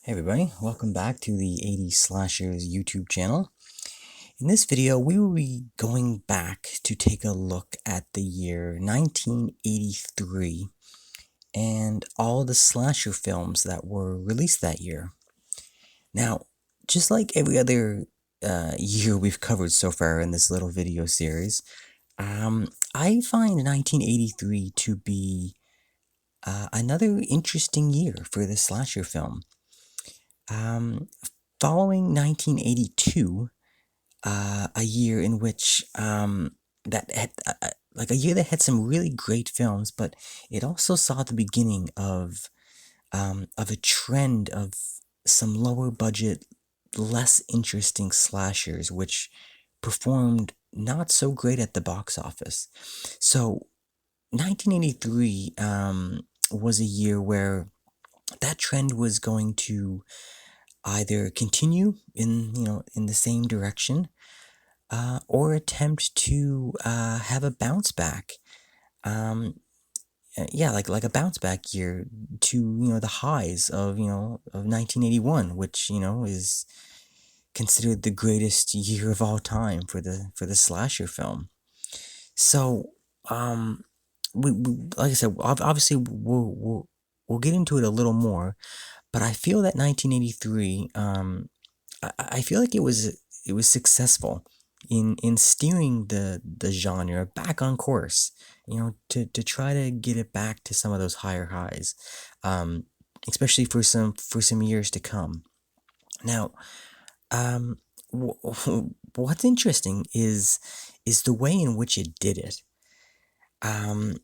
Hey everybody, welcome back to the 80s Slashers YouTube channel. In this video, we will be going back to take a look at the year 1983 and all the slasher films that were released that year. Now, just like every other year we've covered so far in this little video series, I find 1983 to be another interesting year for the slasher film. Following 1982, a year in which that had like a year that had some really great films, but it also saw the beginning of a trend of some lower budget, less interesting slashers, which performed not so great at the box office. So 1983 was a year where that trend was going to either continue in the same direction, or attempt to have a bounce back. Yeah, like a bounce back year to the highs of 1981, which is considered the greatest year of all time for the slasher film. So, like I said, obviously we'll get into it a little more, but I feel that 1983, I feel like it was successful in steering the genre back on course, to try to get it back to some of those higher highs, especially for some years to come. Now, what's interesting is the way in which it did it, um,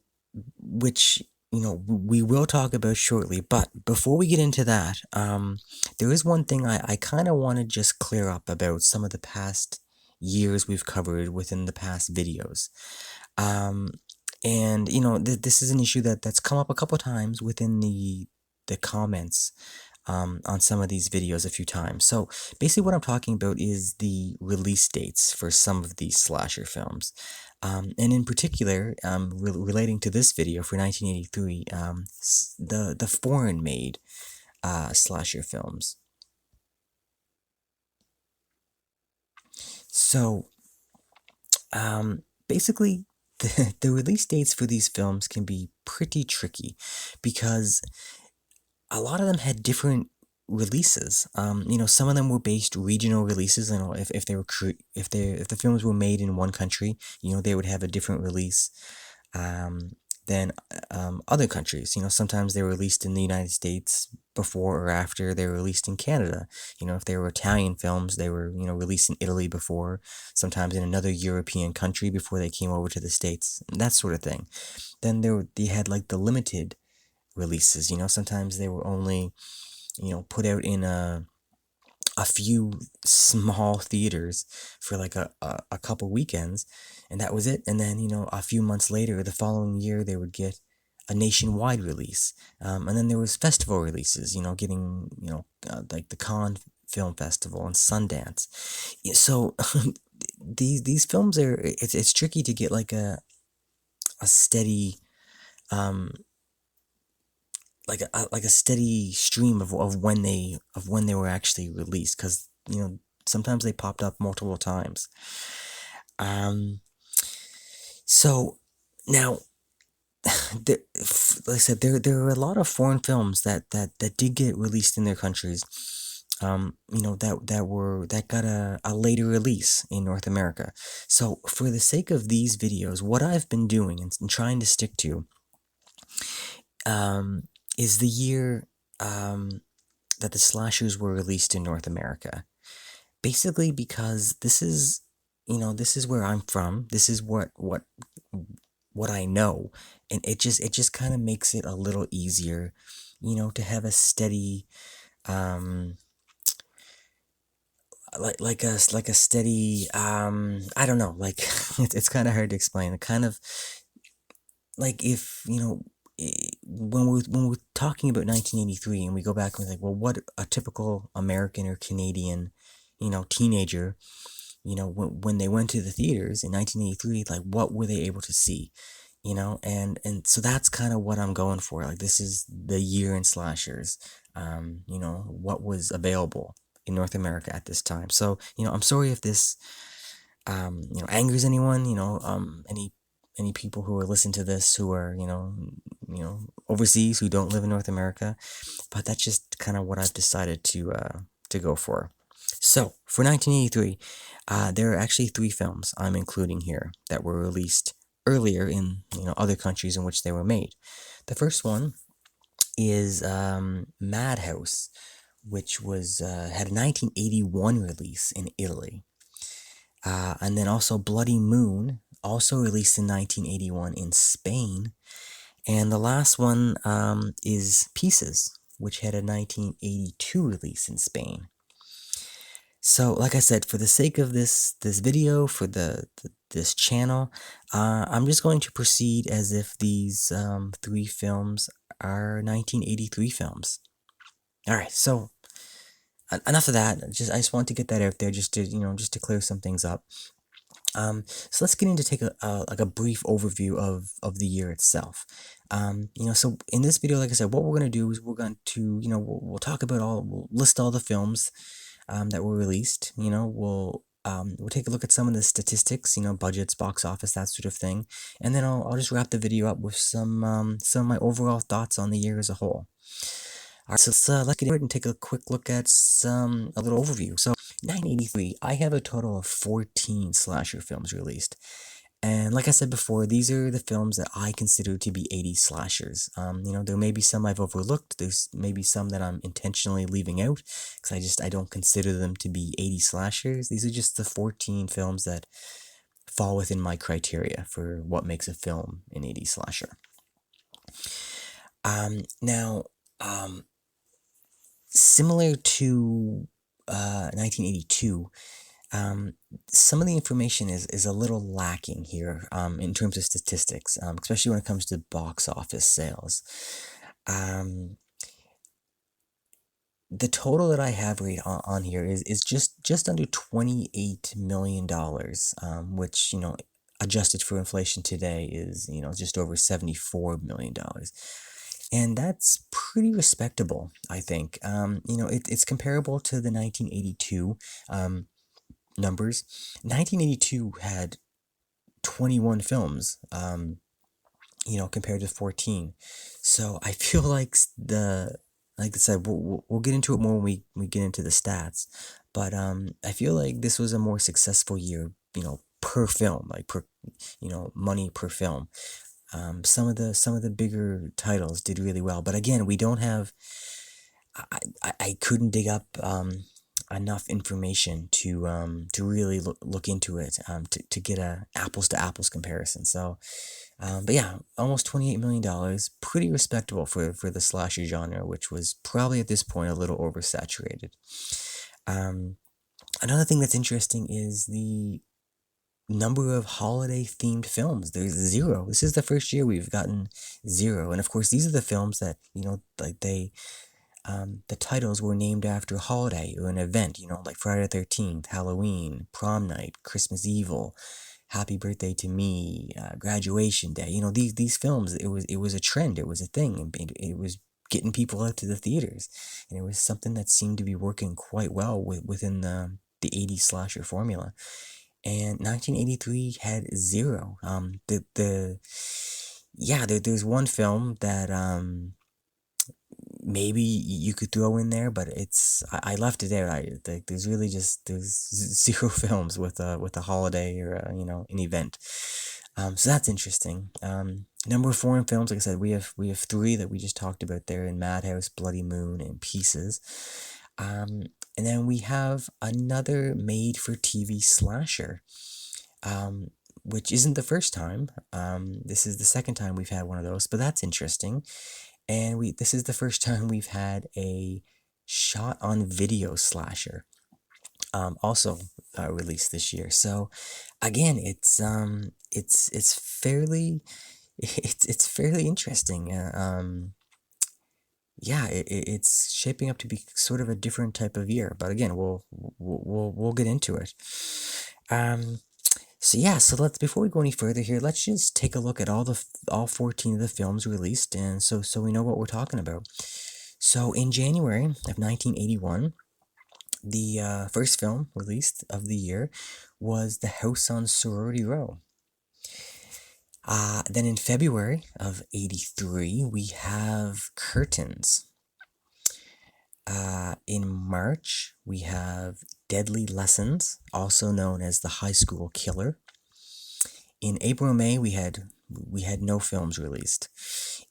which we will talk about shortly. But before we get into that, there is one thing I kind of want to just clear up about some of the past years we've covered within the past videos. And this is an issue that's come up a couple times within the comments on some of these videos a few times. So basically what I'm talking about is the release dates for some of these slasher films. And in particular, relating to this video for 1983, the foreign-made slasher films. So, basically, the release dates for these films can be pretty tricky because a lot of them had different releases. Some of them were based regional releases. If they were if the films were made in one country, they would have a different release than other countries. Sometimes they were released in the United States before or after they were released in Canada. If they were Italian films, they were released in Italy before, sometimes in another European country before they came over to the States, that sort of thing. Then they had like the limited releases. Sometimes they were only put out in a few small theaters for like a couple weekends, and that was it. And then a few months later, the following year, they would get a nationwide release. And then there was festival releases, getting like the Cannes Film Festival and Sundance. So these films it's tricky to get like a steady like a steady stream of when they were actually released, because sometimes they popped up multiple times. So now, like I said, there are a lot of foreign films that did get released in their countries. That got a later release in North America. So for the sake of these videos, what I've been doing and trying to stick to, is the year that the slashers were released in North America. Basically because this is where I'm from. This is what I know, and it just kind of makes it a little easier, to have a steady like a steady I don't know, like it's kind of hard to explain. It kind of like if when we're talking about 1983 and we go back and we're like, well, what a typical American or Canadian, teenager, when they went to the theaters in 1983, like what were they able to see, and so that's kind of what I'm going for. Like this is the year in slashers. what was available in North America at this time. So, I'm sorry if this, angers anyone, any people who are listening to this who are, overseas, who don't live in North America, but that's just kind of what I've decided to go for. So, for 1983, there are actually 3 films I'm including here that were released earlier in, other countries in which they were made. The first one is Madhouse, which was had a 1981 release in Italy. And then also Bloody Moon, also released in 1981 in Spain. And the last one is Pieces, which had a 1982 release in Spain. So, like I said, for the sake of this video, for this channel, I'm just going to proceed as if these 3 films are 1983 films. All right, so enough of that. I just want to get that out there, just to clear some things up. So let's get into take a brief overview of the year itself. So in this video, like I said, what we're gonna do is we're going to, we'll talk about we'll list all the films that were released. We'll take a look at some of the statistics, budgets, box office, that sort of thing, and then I'll just wrap the video up with some of my overall thoughts on the year as a whole. All right, so let's get into it and take a quick look at a little overview. So, 1983, I have a total of 14 slasher films released. And like I said before, these are the films that I consider to be 80s slashers. There may be some I've overlooked. There's maybe some that I'm intentionally leaving out because I don't consider them to be 80s slashers. These are just the 14 films that fall within my criteria for what makes a film an 80s slasher. Now, similar to 1982, some of the information is a little lacking here in terms of statistics, especially when it comes to box office sales. The total that I have right on here is just under $28 million, which, adjusted for inflation today is, just over $74 million. And that's pretty respectable, I think. It's comparable to the 1982 numbers. 1982 had 21 films, compared to 14. So I feel like like I said, we'll get into it more when we get into the stats. But I feel like this was a more successful year, per film, like per, money per film. Some of the bigger titles did really well, but again, we don't have. I couldn't dig up enough information to really look into it to get a apples to apples comparison. So, but yeah, almost $28 million, pretty respectable for the slasher genre, which was probably at this point a little oversaturated. Another thing that's interesting is the number of holiday themed films. There's 0. This is the first year we've gotten 0, and of course these are the films that like the titles were named after a holiday or an event, like Friday the 13th, Halloween, Prom Night, Christmas Evil, Happy Birthday to Me, Graduation Day. These films, it was a trend, it was a thing, and it was getting people out to the theaters, and it was something that seemed to be working quite well within the 80s slasher formula. And 1983 had 0. There's one film that maybe you could throw in there, but I left it there. There's 0 films with a holiday or an event. So that's interesting. Number of foreign films, like I said, we have 3 that we just talked about there in Madhouse, Bloody Moon, and Pieces. And then we have another made-for-TV slasher, which isn't the first time. This is the second time we've had one of those, but that's interesting. And this is the first time we've had a shot-on-video slasher, also released this year. So again, it's fairly interesting. It's shaping up to be sort of a different type of year, but again, we'll get into it. So let's, before we go any further here, let's just take a look at all 14 of the films released, and so we know what we're talking about. So in January of 1981, the first film released of the year was The House on Sorority Row. Then in February of 83, we have Curtains. In March, we have Deadly Lessons, also known as The High School Killer. In April and May, we had no films released.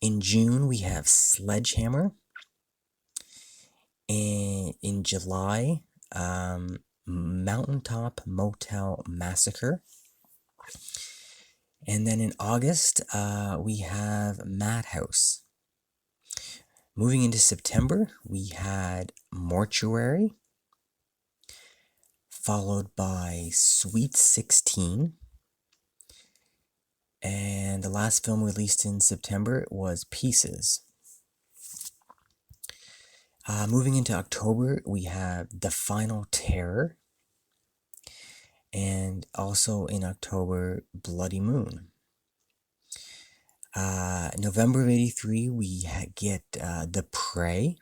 In June, we have Sledgehammer. And in July, Mountaintop Motel Massacre. And then in August, we have Madhouse. Moving into September, we had Mortuary, followed by Sweet 16. And the last film released in September was Pieces. Moving into October, we have The Final Terror. And also in October, Bloody Moon. November of 83, we get The Prey,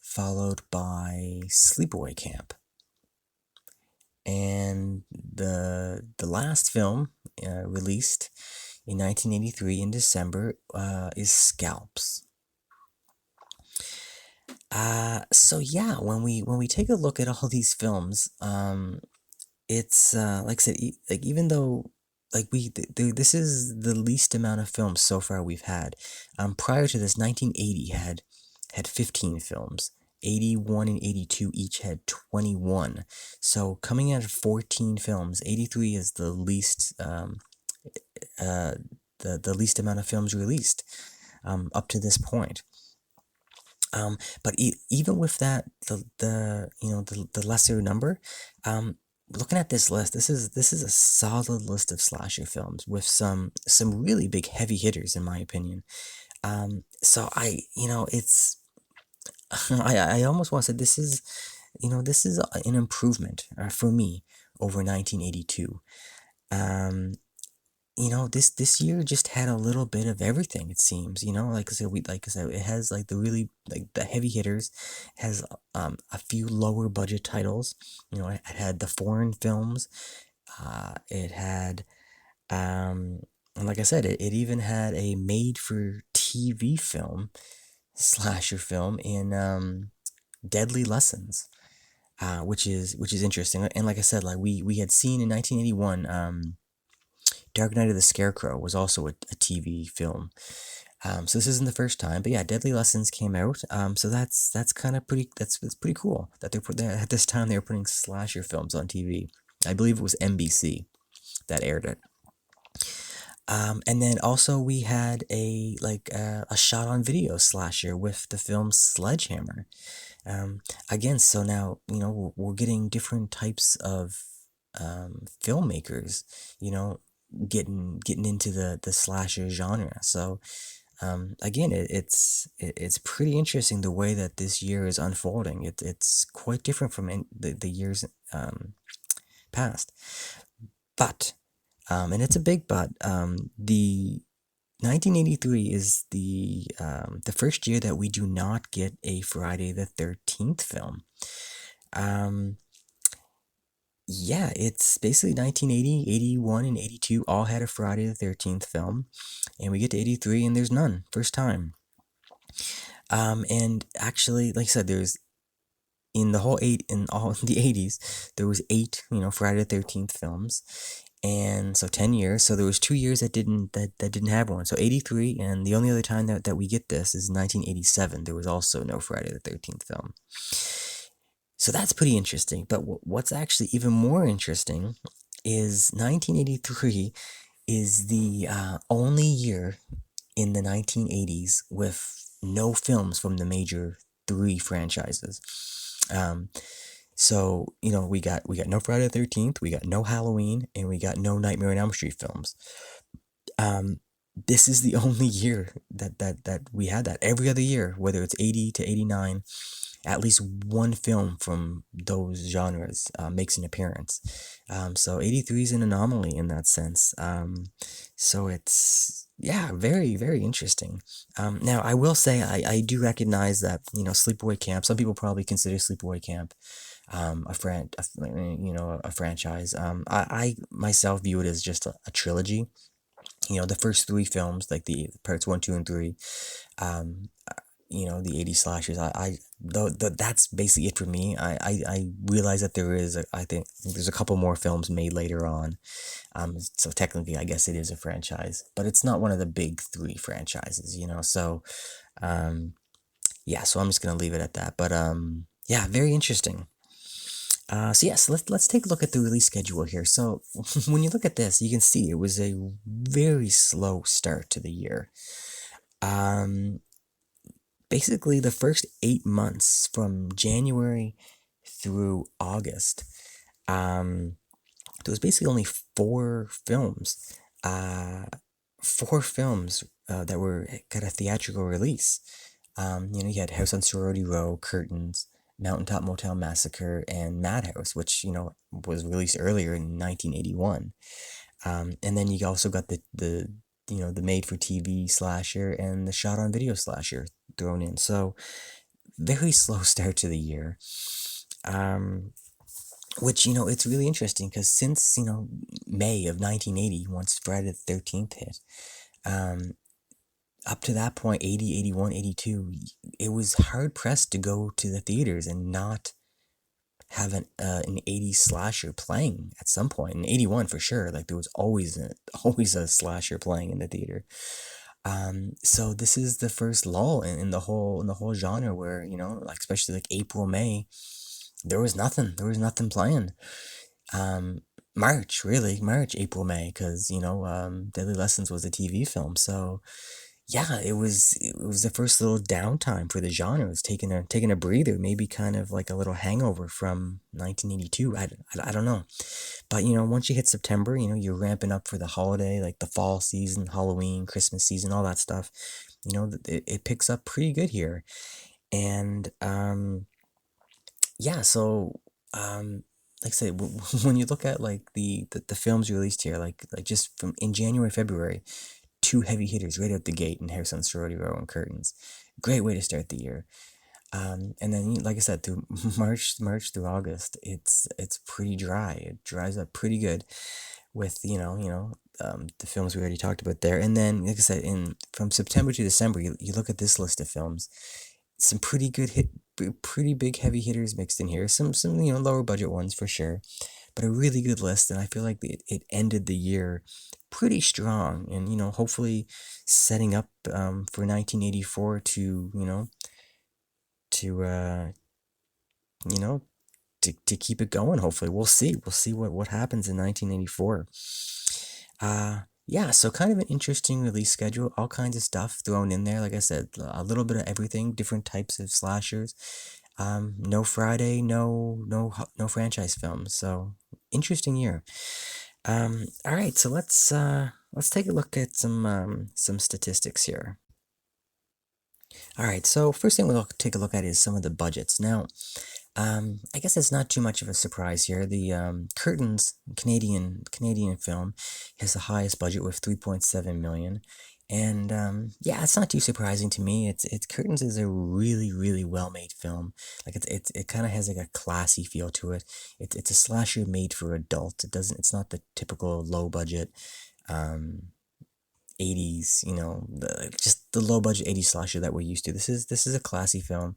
followed by Sleepaway Camp. And the last film released in 1983 in December is Scalps. So yeah, when we take a look at all these films, it's like I said, like even though like this is the least amount of films so far we've had. Prior to this, 1980 had 15 films. 81 and 82 each had 21. So coming out of 14 films, 83 is the least the least amount of films released up to this point. But even with that, the lesser number, looking at this list, this is a solid list of slasher films with some really big heavy hitters in my opinion. So it's I almost want to say this is an improvement for me over 1982. This year just had a little bit of everything, it seems. Like I said, it has like the really like the heavy hitters, has a few lower budget titles. It had the foreign films. It had and like I said, it even had a made for TV film, slasher film in Deadly Lessons. Which is interesting. And like I said, like we had seen in 1981, Dark Night of the Scarecrow was also a TV film. So this isn't the first time, but yeah, Deadly Lessons came out. So that's kind of pretty. That's pretty cool that at this time they were putting slasher films on TV. I believe it was NBC that aired it. And then also we had a shot on video slasher with the film Sledgehammer. Again, so now we're getting different types of filmmakers. Getting into the slasher genre. So again, it's pretty interesting the way that this year is unfolding. It's quite different from the years past. But and it's a big but. The 1983 is the first year that we do not get a Friday the 13th film. Yeah, it's basically 1980, 81, and 82 all had a Friday the 13th film, and we get to 83 and there's none. First time. And actually, like I said, there's in all the 80s, there was 8, Friday the 13th films. And so 10 years, so there was 2 years that didn't have one. So 83, and the only other time that we get this is 1987. There was also no Friday the 13th film. So that's pretty interesting. But what's actually even more interesting is 1983 is the only year in the 1980s with no films from the major 3 franchises. So we got no Friday the 13th, we got no Halloween, and we got no Nightmare on Elm Street films. This is the only year that we had that. Every other year, whether it's 80 to 89, at least one film from those genres makes an appearance. So 83 is an anomaly in that sense. So it's Yeah, very, very interesting. Now, I will say I do recognize that, Sleepaway Camp, some people probably consider Sleepaway Camp a franchise. I myself view it as just a trilogy. The first three films, like the parts one, two, and three, um, the 80s slashers. That's basically it for me. I realize that I think there's a couple more films made later on. So technically, I guess it is a franchise, but it's not one of the big three franchises. So, um, yeah. So I'm just gonna leave it at that. But yeah, very interesting. So yes, let's take a look at the release schedule here. So when you look at this, you can see it was a very slow start to the year. Um, Basically, the first 8 months from January through August, um, there was basically only uh, four films that were got a theatrical release. You had House on Sorority Row, Curtains, Mountaintop, Motel, Massacre, and Madhouse, which was released earlier in 1981. And then you also got the made-for-TV slasher and the shot-on-video slasher thrown in. So very slow start to the year. Um, which it's really interesting because since May of 1980, once Friday the 13th hit, um, up to that point, 80, 81, 82, it was hard pressed to go to the theaters and not have an 80s slasher playing at some point. In 81 for sure, like there was always always a slasher playing in the theater. So this is the first lull in the whole genre where, like especially like April, May, there was nothing playing. Um, March, April, May, because Deadly Lessons was a TV film. So yeah, it was the first little downtime for the genre. It was taking a breather, maybe kind of like a little hangover from 1982. I don't know. But once you hit September, you're ramping up for the holiday, like the fall season, Halloween, Christmas season, all that stuff. It picks up pretty good here. And yeah, so like I said, when you look at like the films released here, like just from in January, February, two heavy hitters right out the gate in House on Sorority Row and Curtains. Great way to start the year. And then, like I said, through March through August, it's pretty dry. It dries up pretty good with the films we already talked about there. And then, like I said, in from September to December, you look at this list of films. Some pretty big heavy hitters mixed in here. Some lower budget ones for sure, but a really good list. And I feel like it ended the year pretty strong, and hopefully setting up for 1984 to you know to keep it going. Hopefully, we'll see what happens in 1984. Yeah, so kind of an interesting release schedule, all kinds of stuff thrown in there. Like I said, a little bit of everything, different types of slashers. No Friday, no franchise films. So interesting year. All right, so let's take a look at some statistics here. All right, so first thing we'll take a look at is some of the budgets. Now, I guess it's not too much of a surprise here. The Curtains Canadian film has the highest budget with 3.7 million, and yeah, it's not too surprising to me. It's Curtains is a really well made film. Like it kind of has like a classy feel to it. It's a slasher made for adults. It's not the typical low budget. Um, 80s, just the low budget 80s slasher that we're used to. This is a classy film,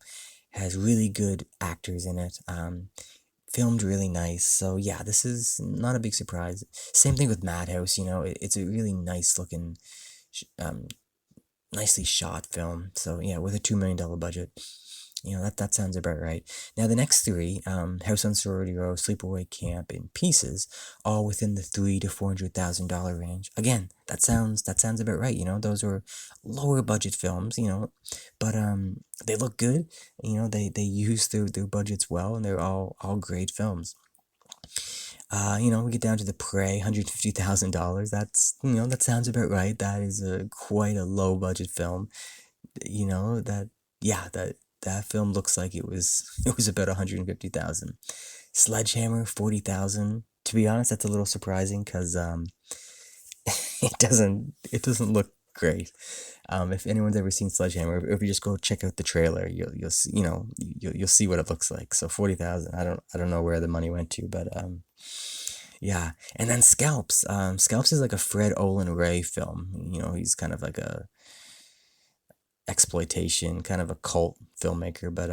has really good actors in it. Filmed really nice. So yeah, this is not a big surprise. Same thing with Madhouse. It's a really nice looking, um, nicely shot film. So yeah, with a $2 million budget, that sounds about right. Now the next three, House on Sorority Row, Sleepaway Camp, and Pieces, all within the $300,000 to $400,000 range. Again, that sounds about right. Those are lower budget films. But they look good. They use their budgets well, and they're all great films. We get down to the Prey, $150,000. That sounds about right. That is quite a low budget film. That yeah, that film looks like it was about 150,000. Sledgehammer, 40,000. To be honest, that's a little surprising because it doesn't look great. If anyone's ever seen Sledgehammer, if you just go check out the trailer, you'll see, you'll see what it looks like. So 40,000. I don't know where the money went to, but yeah. And then Scalps. Scalps is like a Fred Olin Ray film. He's kind of like a exploitation, kind of a cult filmmaker, but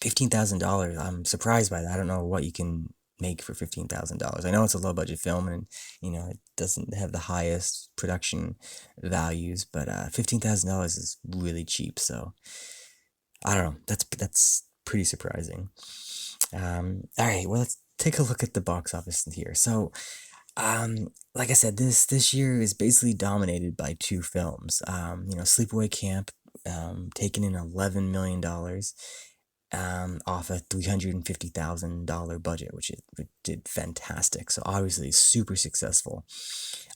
$15,000. I'm surprised by that. I don't know what you can make for $15,000. I know it's a low budget film, and it doesn't have the highest production values, but $15,000 is really cheap. So I don't know. That's pretty surprising. All right, well, let's take a look at the box office here. So like I said, this year is basically dominated by two films. Sleepaway Camp, taking in $11 million, off a $350,000 budget, which it did fantastic. So obviously super successful.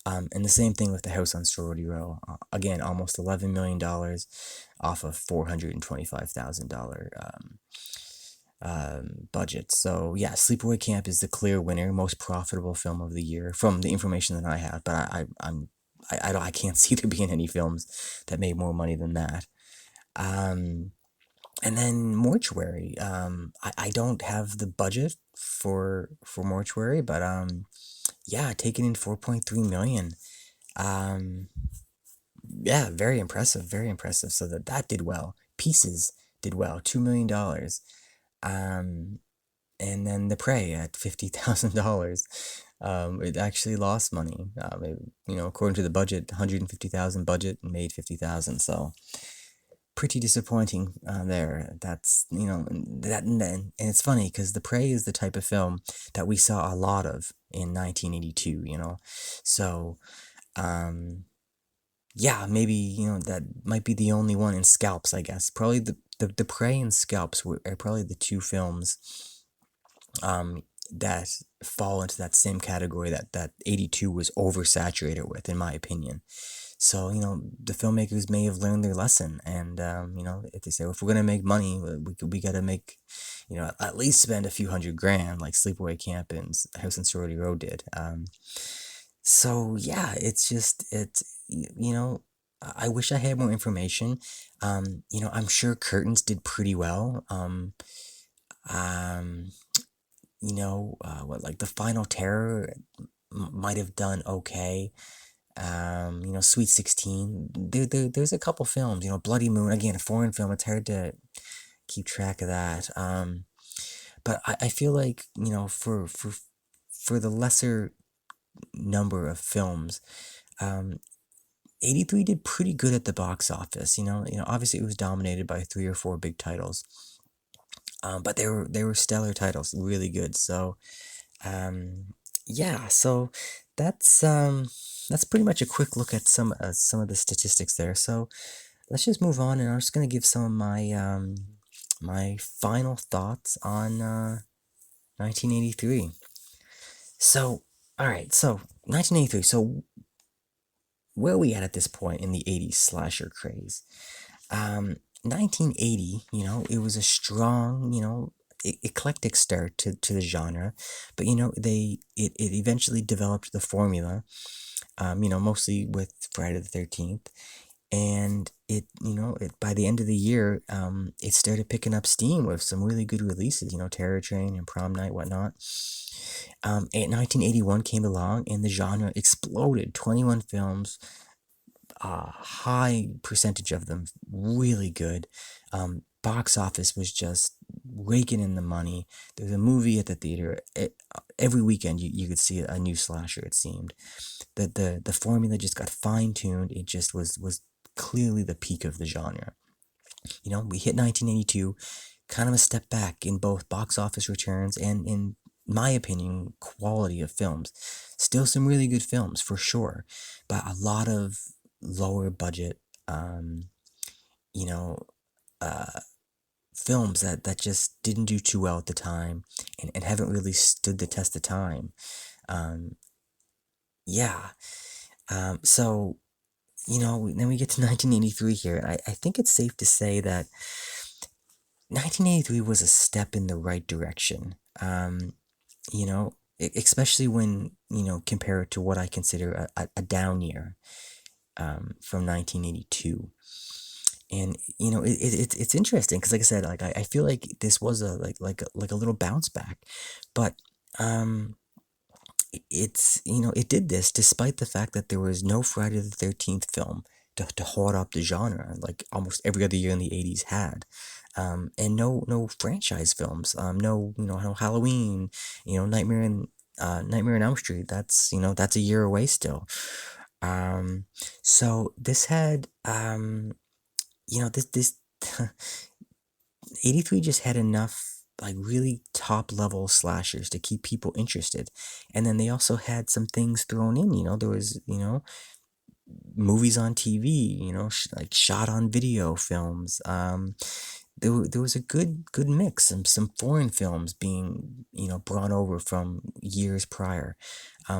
And the same thing with The House on Sorority Row. Again, almost $11 million off a $425,000 budget. So yeah, Sleepaway Camp is the clear winner, most profitable film of the year from the information that I have. But I can't see there being any films that made more money than that. And then Mortuary. I don't have the budget for Mortuary, but yeah, taking in 4.3 million. Um, yeah, very impressive, very impressive. So that did well. Pieces did well, $2 million. Um, and then The Prey at $50,000. It actually lost money. According to the budget, 150,000 budget and made 50,000. So pretty disappointing there. That's that and it's funny because The Prey is the type of film that we saw a lot of in 1982. So um, yeah, maybe that might be the only one in Scalps. I guess probably the Prey and Scalps are probably the two films um, that fall into that same category that 82 was oversaturated with, in my opinion. So, the filmmakers may have learned their lesson, and if they say, well, if we're gonna make money, we gotta make, at least spend a few $100,000, like Sleepaway Camp and House and Sorority Row did. So yeah, I wish I had more information. I'm sure Curtains did pretty well. Um, what, like The Final Terror might have done okay. Sweet 16. There's a couple films, Bloody Moon, again, a foreign film. It's hard to keep track of that. But I feel like, for the lesser number of films, 83 did pretty good at the box office. Obviously it was dominated by three or four big titles. But they were stellar titles, really good. So, yeah, so that's that's pretty much a quick look at some of the statistics there. So let's just move on, and I'm just gonna give some of my final thoughts on 1983. So, all right, so 1983. So where are we at this point in the 80s slasher craze? 1980, it was a strong, eclectic start to the genre, but it eventually developed the formula, mostly with Friday the 13th, and it by the end of the year, it started picking up steam with some really good releases, Terror Train and Prom Night, whatnot. 1981 came along and the genre exploded. 21 films, high percentage of them really good. Box office was just raking in the money. There was a movie at the theater. Every weekend you could see a new slasher, it seemed. The formula just got fine-tuned. It just was clearly the peak of the genre. We hit 1982, kind of a step back in both box office returns and, in my opinion, quality of films. Still some really good films, for sure, but a lot of lower budget, you know, uh, films that just didn't do too well at the time and haven't really stood the test of time. Um, yeah. So, then we get to 1983 here, and I think it's safe to say that 1983 was a step in the right direction. Especially when, compare it to what I consider a down year. from 1982. And it's interesting because, like I said, like I feel like this was a like a little bounce back, but um, it did this despite the fact that there was no Friday the 13th film to hold up the genre like almost every other year in the 80s had. And no franchise films, no Halloween, Nightmare on Elm Street. That's a year away still. So this had this 83 just had enough like really top level slashers to keep people interested. And then they also had some things thrown in, there was, movies on TV, like shot on video films. There was a good mix, some foreign films being, brought over from years prior.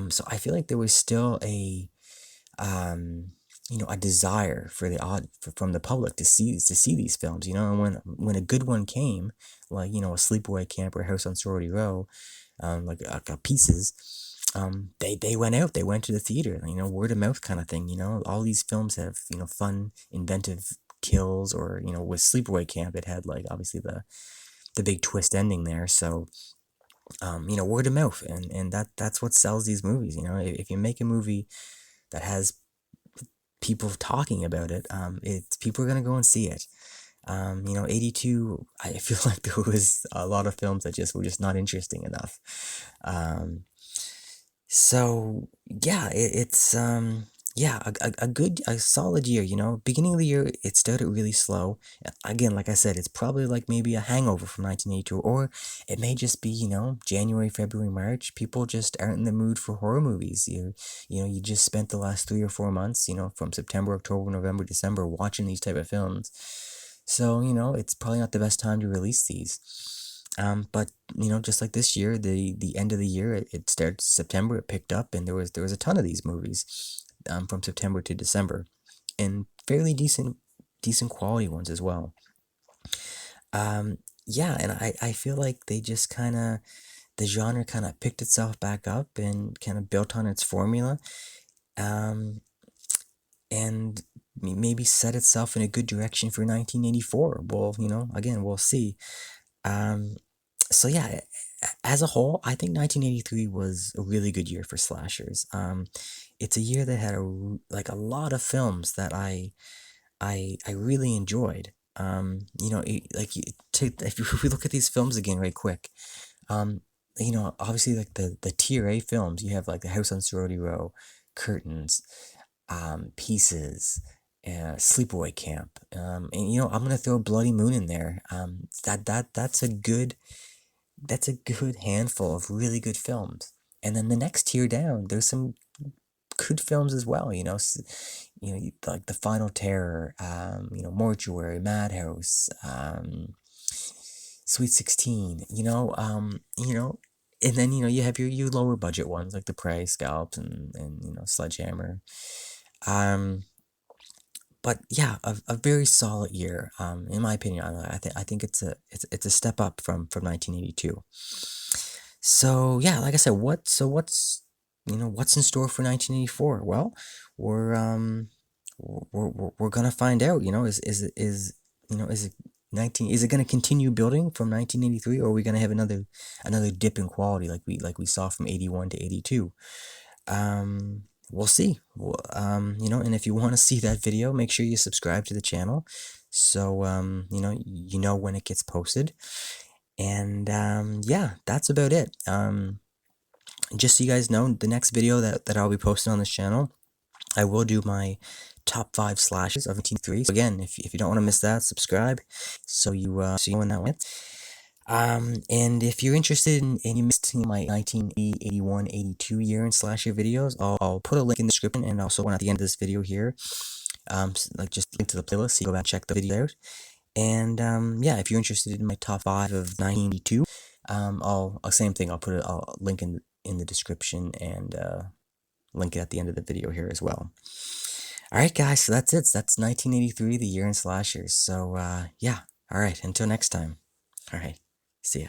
So I feel like there was still um, a desire for from the public to see these films, and when a good one came, like a Sleepaway Camp or House on Sorority Row, like pieces, they went to the theater, word of mouth kind of thing, all these films have fun, inventive kills, or with Sleepaway Camp it had like obviously the big twist ending there, so word of mouth, and that's what sells these movies. If you make a movie that has people talking about it, it's people are gonna go and see it. 82, I feel like there was a lot of films that just were just not interesting enough. Um, so yeah, it's yeah, a solid year, Beginning of the year, it started really slow. Again, like I said, it's probably like maybe a hangover from 1982, or it may just be, January, February, March. People just aren't in the mood for horror movies. You just spent the last 3 or 4 months, from September, October, November, December, watching these type of films. So, it's probably not the best time to release these. But just like this year, the end of the year, it started September, it picked up, and there was a ton of these movies, from September to December, and fairly decent quality ones as well. Um, yeah, and I feel like they just kind of the genre kind of picked itself back up and kind of built on its formula, um, and maybe set itself in a good direction for 1984. Well, again, we'll see. Um, so yeah, as a whole, I think 1983 was a really good year for slashers. It's a year that had like a lot of films that I really enjoyed. Like if we look at these films again right quick, um, obviously like the tier A films, you have like the House on Sorority Row, Curtains, Pieces, Sleepaway Camp, and I'm gonna throw Bloody Moon in there. That's a good handful of really good films. And then the next tier down, there's some good films as well. Like The Final Terror, Mortuary, Madhouse, Sweet 16. And then you have your lower budget ones like The Prey, Scalps, and Sledgehammer. Um, but yeah, a very solid year. In my opinion, I think it's a step up from 1982. So yeah, like I said, what's in store for 1984? Well, we're um we're gonna find out. Is it 19? Is it gonna continue building from 1983, or are we gonna have another dip in quality like we saw from 81 to 82? We'll see. And if you want to see that video, make sure you subscribe to the channel, so you know when it gets posted. And yeah, that's about it. Just so you guys know, the next video that I'll be posting on this channel, I will do my top 5 slashes of 1983. So again, if you don't want to miss that, subscribe so you know when that went. And if you're interested in you missing my 1980, 81, 82 year in slasher videos, I'll put a link in the description, and also one at the end of this video here. Like just link to the playlist, so you go back and check the video out. And yeah, if you're interested in my top 5 of 1982, same thing. I'll link in the description, and link it at the end of the video here as well. All right, guys. So that's it. So that's 1983, the year in slashers. So yeah. All right. Until next time. All right. See ya.